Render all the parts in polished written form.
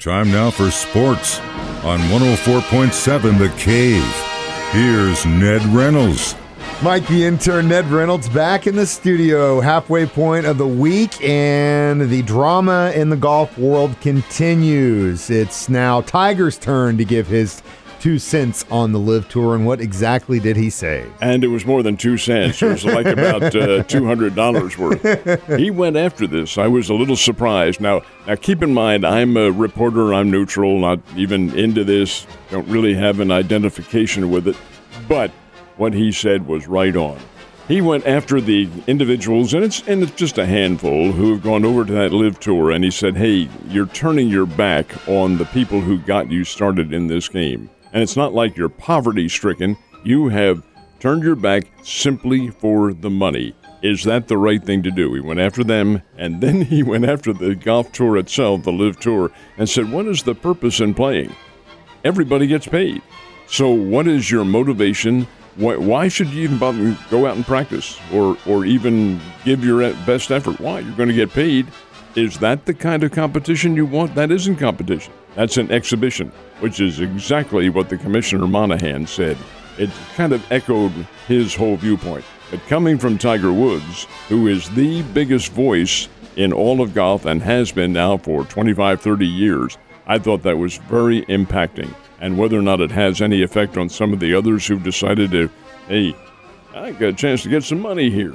Time now for sports on 104.7 The Cave. Here's Ned Reynolds. Mike, the intern, Ned Reynolds, back in the studio, halfway point of the week, and the drama in the golf world continues. It's now Tiger's turn to give his 2 cents on the LIV Tour, and what exactly did he say? And it was more than 2 cents. It was like about $200 worth. He went after this. I was a little surprised. Now keep in mind, I'm a reporter. I'm neutral, not even into this. Don't really have an identification with it. But what he said was right on. He went after the individuals, and it's just a handful, who have gone over to that LIV Tour, and he said, hey, you're turning your back on the people who got you started in this game. And it's not like you're poverty-stricken. You have turned your back simply for the money. Is that the right thing to do? He went after them, and then he went after the golf tour itself, the LIV Tour, and said, what is the purpose in playing? Everybody gets paid. So what is your motivation? Why should you even bother go out and practice or even give your best effort? Why? You're going to get paid. Is that the kind of competition you want? That isn't competition. That's an exhibition, which is exactly what the Commissioner Monahan said. It kind of echoed his whole viewpoint. But coming from Tiger Woods, who is the biggest voice in all of golf and has been now for 25, 30 years, I thought that was very impacting. And whether or not it has any effect on some of the others who've decided to, hey, I got a chance to get some money here.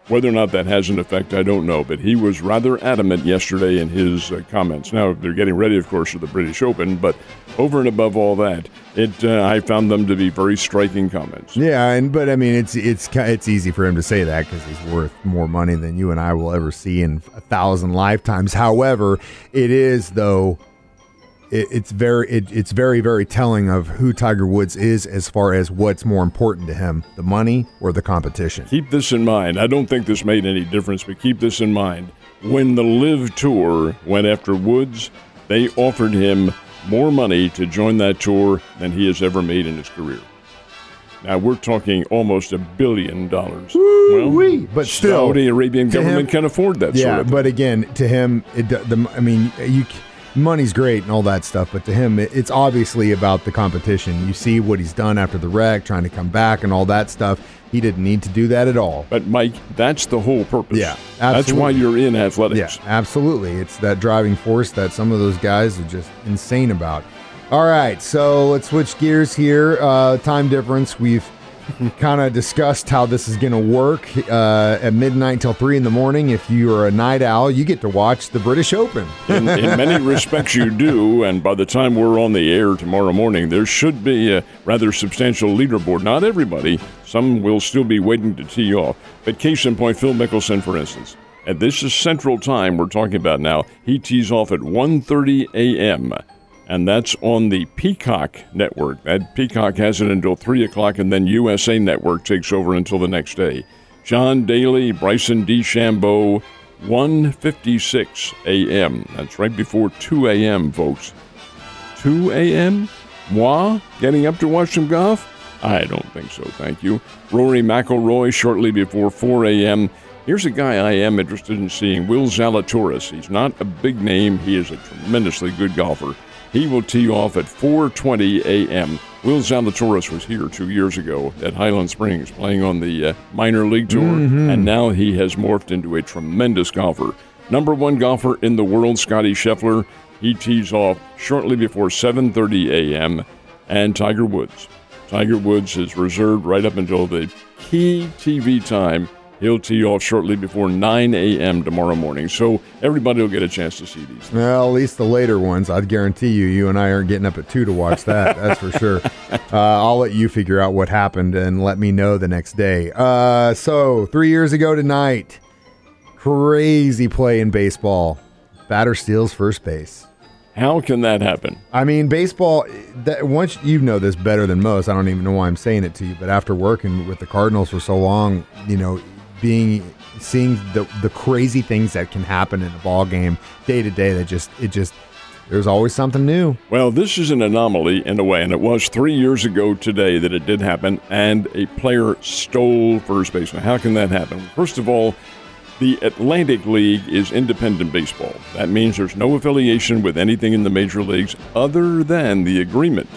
Whether or not that has an effect, I don't know. But he was rather adamant yesterday in his comments. Now, they're getting ready, of course, for the British Open. But over and above all that, I found them to be very striking comments. Yeah, but I mean, it's easy for him to say that because he's worth more money than you and I will ever see in 1,000 lifetimes. However, it is, though, it's very, very telling of who Tiger Woods is as far as what's more important to him, the money or the competition. Keep this in mind. I don't think this made any difference, but keep this in mind. When the LIV Tour went after Woods, they offered him more money to join that tour than he has ever made in his career. Now, we're talking almost $1 billion. Well, but still, Saudi Arabian government can afford that sort of thing. But again, to him, money's great and all that stuff, but to him, it's obviously about the competition. You see what he's done after the wreck, trying to come back and all that stuff. He didn't need to do that at all. But, Mike, that's the whole purpose. Yeah, absolutely. That's why you're in athletics. Yeah, absolutely. It's that driving force that some of those guys are just insane about. All right, so let's switch gears here. Time difference. We've kind of discussed how this is going to work at midnight till 3 in the morning. If you are a night owl, you get to watch the British Open. In many respects you do, and by the time we're on the air tomorrow morning, there should be a rather substantial leaderboard. Not everybody. Some will still be waiting to tee off. But case in point, Phil Mickelson, for instance. And this is Central Time we're talking about now. He tees off at 1:30 a.m., and that's on the Peacock Network. That Peacock has it until 3 o'clock, and then USA Network takes over until the next day. John Daly, Bryson DeChambeau, 1:56 a.m. That's right before 2 a.m., folks. 2 a.m.? Moi? Getting up to watch some golf? I don't think so, thank you. Rory McIlroy shortly before 4 a.m. Here's a guy I am interested in seeing, Will Zalatoris. He's not a big name. He is a tremendously good golfer. He will tee off at 4:20 a.m. Will Zalatoris was here 2 years ago at Highland Springs playing on the minor league tour, and now he has morphed into a tremendous golfer. Number 1 golfer in the world, Scottie Scheffler. He tees off shortly before 7:30 a.m. And Tiger Woods. Tiger Woods is reserved right up until the key TV time. He'll tee off shortly before 9 a.m. tomorrow morning. So everybody will get a chance to see these. Well, at least the later ones. I'd guarantee you and I aren't getting up at 2 to watch that. That's for sure. I'll let you figure out what happened and let me know the next day. So 3 years ago tonight, crazy play in baseball. Batter steals first base. How can that happen? I mean, baseball, once you know this better than most, I don't even know why I'm saying it to you, but after working with the Cardinals for so long, seeing the crazy things that can happen in a ball game day to day, there's always something new. Well, this is an anomaly in a way, and it was 3 years ago today that it did happen, and a player stole first base. Now, how can that happen? First of all, The Atlantic League is independent baseball. That means there's no affiliation with anything in the major leagues other than the agreement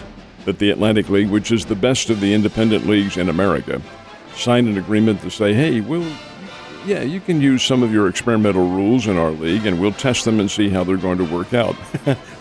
that the Atlantic League, which is the best of the independent leagues in America, signed an agreement to say, hey, you can use some of your experimental rules in our league, and we'll test them and see how they're going to work out.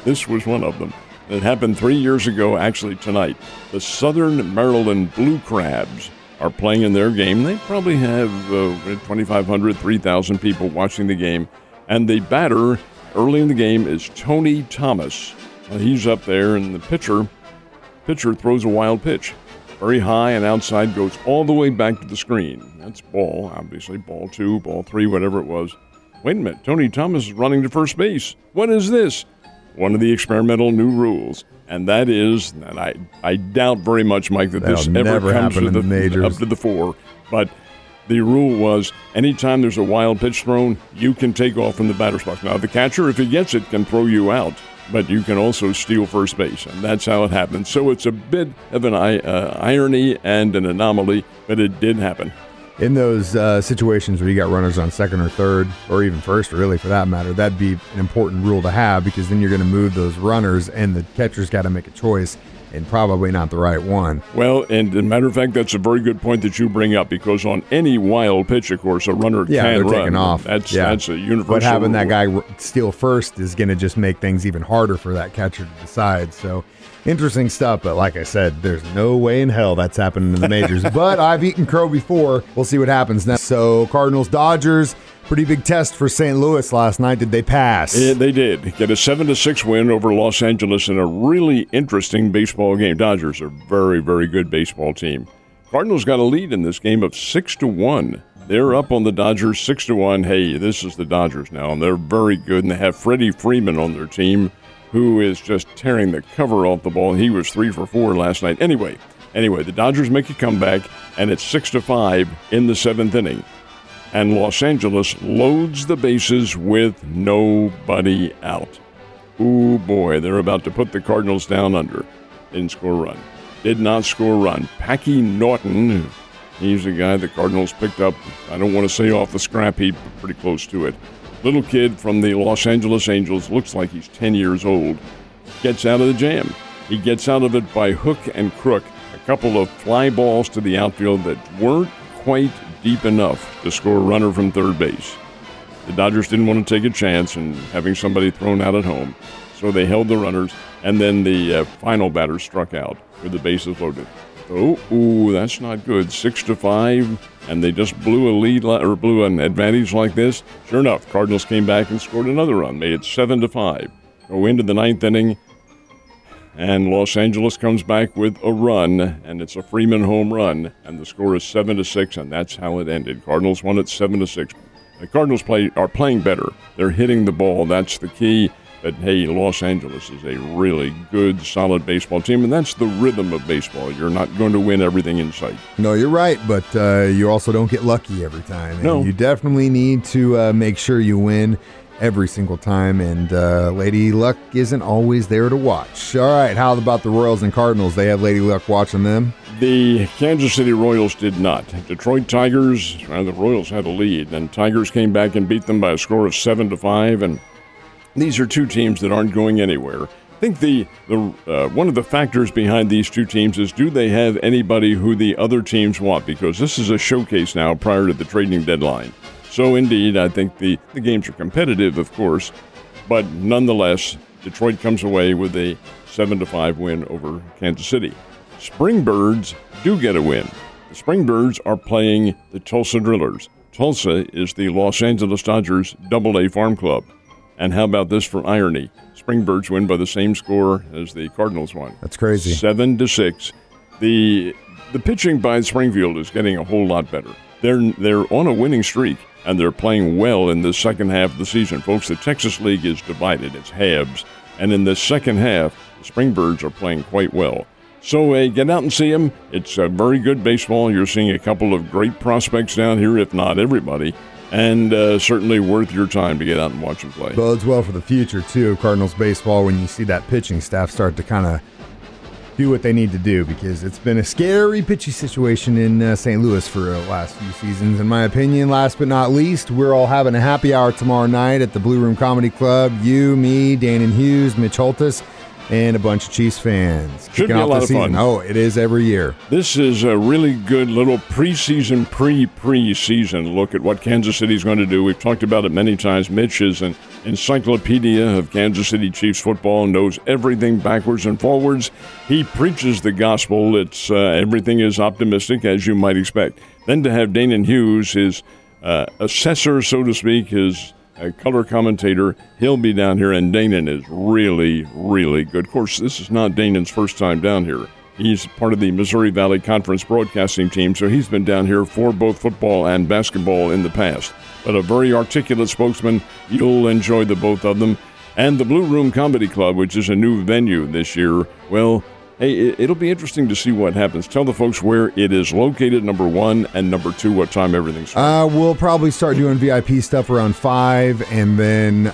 This was one of them. It happened 3 years ago, actually tonight. The Southern Maryland Blue Crabs are playing in their game. They probably have 2,500, 3,000 people watching the game. And the batter early in the game is Tony Thomas. He's up there, and the pitcher throws a wild pitch. Very high and outside, goes all the way back to the screen. That's ball, obviously. Ball 2, ball 3, whatever it was. Wait a minute, Tony Thomas is running to first base. What is this? One of the experimental new rules. And that is, and I doubt very much, Mike, that this ever comes to up to the fore. But the rule was anytime there's a wild pitch thrown, you can take off from the batter's box. Now, the catcher, if he gets it, can throw you out. But you can also steal first base, and that's how it happened. So it's a bit of an irony and an anomaly, but it did happen. In those situations where you got runners on second or third, or even first, really, for that matter, that'd be an important rule to have, because then you're going to move those runners, and the catcher's got to make a choice, and probably not the right one. Well, and as a matter of fact, that's a very good point that you bring up, because on any wild pitch, of course, a runner can run. Taking off. That's a universal But having rule. that guy steal first is going to just make things even harder for that catcher to decide. So, interesting stuff. But like I said, there's no way in hell that's happening in the majors. But I've eaten crow before. We'll see what happens next. So, Cardinals-Dodgers. Pretty big test for St. Louis last night. Did they pass? Yeah, they did. Get a 7-6 win over Los Angeles in a really interesting baseball game. Dodgers are a very, very good baseball team. Cardinals got a lead in this game of 6-1. They're up on the Dodgers 6-1. Hey, this is the Dodgers now, and they're very good. And they have Freddie Freeman on their team, who is just tearing the cover off the ball. He was 3 for 4 last night. Anyway, the Dodgers make a comeback, and it's 6-5 in the 7th inning. And Los Angeles loads the bases with nobody out. Ooh, boy, they're about to put the Cardinals down under. Didn't score a run. Did not score a run. Packy Norton, he's the guy the Cardinals picked up, I don't want to say off the scrap heap, but pretty close to it. Little kid from the Los Angeles Angels, looks like he's 10 years old, gets out of the jam. He gets out of it by hook and crook. A couple of fly balls to the outfield that weren't quite deep enough to score a runner from third base. The Dodgers didn't want to take a chance in having somebody thrown out at home, so they held the runners, and then the final batter struck out with the bases loaded. Oh, that's not good. 6-5, and they just blew a lead or blew an advantage like this. Sure enough, Cardinals came back and scored another run, made it 7-5. Go into the 9th inning, and Los Angeles comes back with a run, and it's a Freeman home run, and the score is 7-6, and that's how it ended. Cardinals won it 7-6. The Cardinals are playing better. They're hitting the ball. That's the key. But, hey, Los Angeles is a really good, solid baseball team, and that's the rhythm of baseball. You're not going to win everything in sight. No, you're right, but you also don't get lucky every time. And no. You definitely need to make sure you win every single time, and Lady Luck isn't always there to watch. All right, how about the Royals and Cardinals? They have Lady Luck watching them? The Kansas City Royals did not. Detroit Tigers, the Royals had a lead, and Tigers came back and beat them by a score of 7-5, and these are two teams that aren't going anywhere. I think the one of the factors behind these two teams is, do they have anybody who the other teams want? Because this is a showcase now prior to the trading deadline. So, indeed, I think the games are competitive, of course, but nonetheless, Detroit comes away with a 7-5 win over Kansas City. Springbirds do get a win. The Springbirds are playing the Tulsa Drillers. Tulsa is the Los Angeles Dodgers AA farm club. And how about this for irony? Springbirds win by the same score as the Cardinals won. That's crazy. 7-6. The pitching by Springfield is getting a whole lot better. They're on a winning streak, and they're playing well in the second half of the season. Folks, the Texas League is divided. It's halves. And in the second half, the Springbirds are playing quite well. So get out and see them. It's a very good baseball. You're seeing a couple of great prospects down here, if not everybody. And certainly worth your time to get out and watch them play. Bodes well for the future, too, of Cardinals baseball, when you see that pitching staff start to kind of do what they need to do, because it's been a scary, pitchy situation in St. Louis for the last few seasons, in my opinion. Last but not least, we're all having a happy hour tomorrow night at the Blue Room Comedy Club. You, me, Dan Hughes, Mitch Holtis, and a bunch of Chiefs fans. Should be a lot of fun. Oh, it is every year. This is a really good little preseason, pre-preseason look at what Kansas City's going to do. We've talked about it many times. Mitch is an encyclopedia of Kansas City Chiefs football, knows everything backwards and forwards. He preaches the gospel. It's everything is optimistic, as you might expect. Then to have Danon Hughes, his assessor, so to speak, his color commentator, he'll be down here, and Danon is really, really good. Of course, this is not Danon's first time down here. He's part of the Missouri Valley Conference broadcasting team, so he's been down here for both football and basketball in the past. But a very articulate spokesman. You'll enjoy the both of them. And the Blue Room Comedy Club, which is a new venue this year, well, hey, it'll be interesting to see what happens. Tell the folks where it is located, number one, and number two, what time everything starts. We'll probably start doing VIP stuff around 5, and then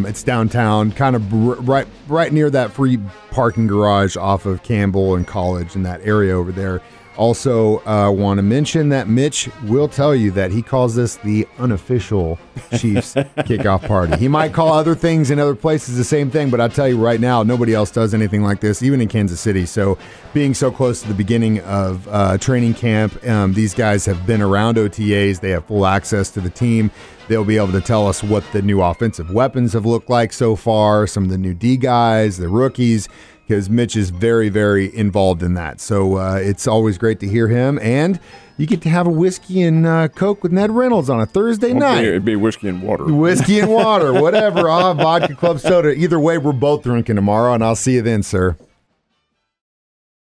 it's downtown, kind of right near that free parking garage off of Campbell and College, in that area over there. Also, want to mention that Mitch will tell you that he calls this the unofficial Chiefs kickoff party. He might call other things in other places the same thing, but I'll tell you right now, nobody else does anything like this, even in Kansas City. So being so close to the beginning of training camp, these guys have been around OTAs. They have full access to the team. They'll be able to tell us what the new offensive weapons have looked like so far, some of the new D guys, the rookies, because Mitch is very, very involved in that. So it's always great to hear him. And you get to have a whiskey and Coke with Ned Reynolds on a Thursday night. It'd be whiskey and water. Whiskey and water, whatever. I'll have vodka, club soda. Either way, we're both drinking tomorrow, and I'll see you then, sir.